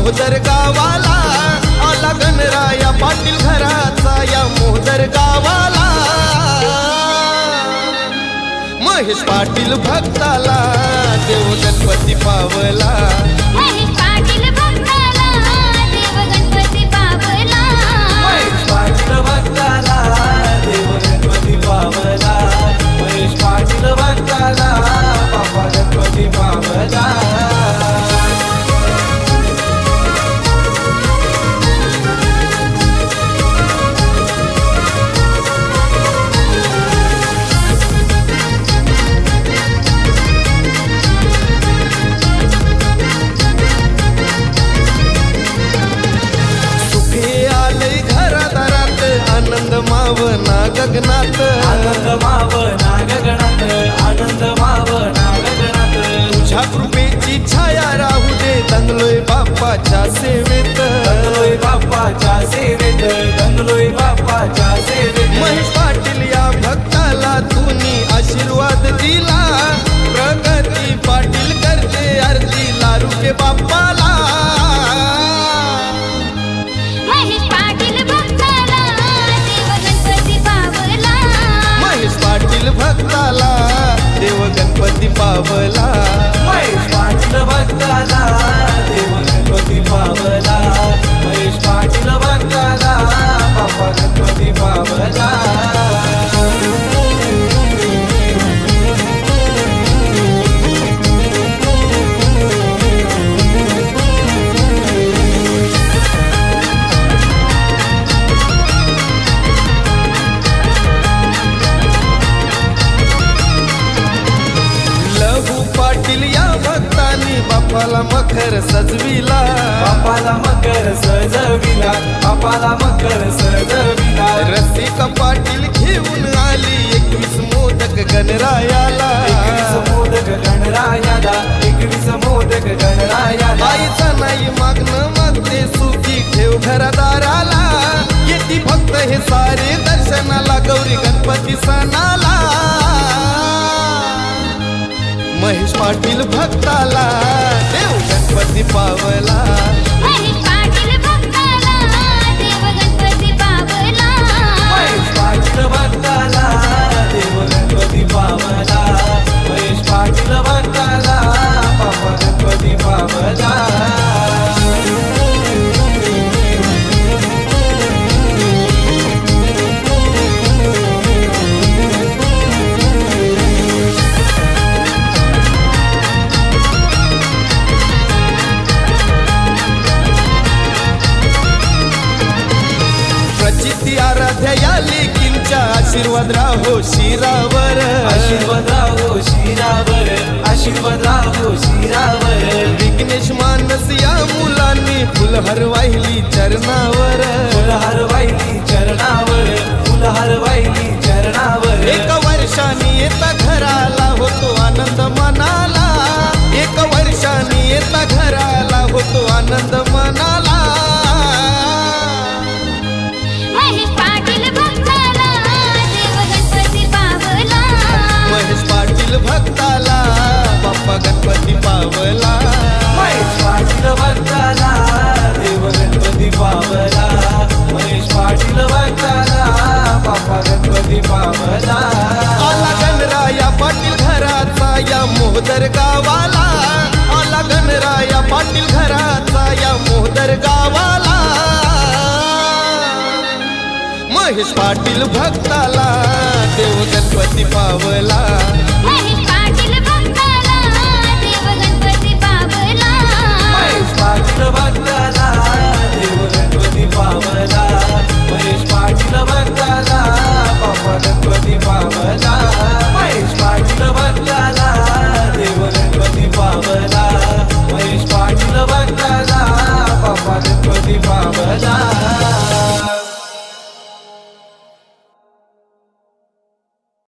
मोहदर गावाला आला गणराया पाटील घराचा या मोहदर गावाला महेश पाटील भक्ताला देव गणपती पावला महेश पाटील भक्ताला देव गणपती पावला महेश पाटील भक्ताला देव गणपती पावला महेश पाटील भक्ताला बाप्पा गणपती पावला आनंद मावना गगनात आनंद मावना गगनात आनंद मावना गगनात तुझ्या कृपेची छाया राहू दे दंगलोय बाप्पाच्या सेवेत दंगलोय बाप्पाच्या सेवेत दंगलोय बाप्पाच्या सेवेत महेश पाटील या भक्ताला तुम्ही आशीर्वाद दिला प्रगती पाटील करते आरती लारुके बाप्पाला महेश पाटील भक्ताला देव गणपती पावला महेश पाटील भक्ताला देव गणपती पावला महेश पाटील भक्ताला देव गणपती पावला महेश पाटील भक्ताला बाप्पा गणपती पावला पाटील या भक्तानी बापाला मकर सजविला बापाला मकर सजविला बापाला मकर सजविला रसिका पाटील घेऊन आली 21 मोदक गणरायाला 21 मोदक गणरायाला 21 मोदक गणरायाला आईचा नाही मागणं मागते सुखी ठेव घरदाराला येती भक्त हे सारे दर्शनाला गौरी गणपती सणाला महेश पाटील भक्ताला देव गणपती पावला महेश पाटील भक्ताला देव गणपती पावला महेश पाटील भक्ताला देव गणपती पावला महेश पाटील भक्ताला बाप्पा गणपती पावला प्रचिती आराध्या या लेकींच्या आशीर्वाद राहो शिरावर आशीर्वाद राहो शिरावर आशीर्वाद राहो शिरावर विघ्नेश मानस या मुलांनी फुलहार वाहिली चरणावर फुलहार वाहिली चरणावर फुलहार वाहिली चरणावर एका वर्षाने येता घराला होतो आनंद मनाला एका वर्षाने येता घराला होतो आनंद मनाला महेश पाटील भक्ताला देव गणपती पावला महेश पाटील भक्ताला बाप्पा गणपती पावला महेश पाटील भक्ताला देव गणपती पावला महेश पाटील भक्ताला बाप्पा गणपती पावला आला गणराया पाटील घराचा या मोहदर गावाला आला गणराया पाटील घराचा या मोहदर गावाला महेश पाटील भक्ताला देव गणपती पावला महेश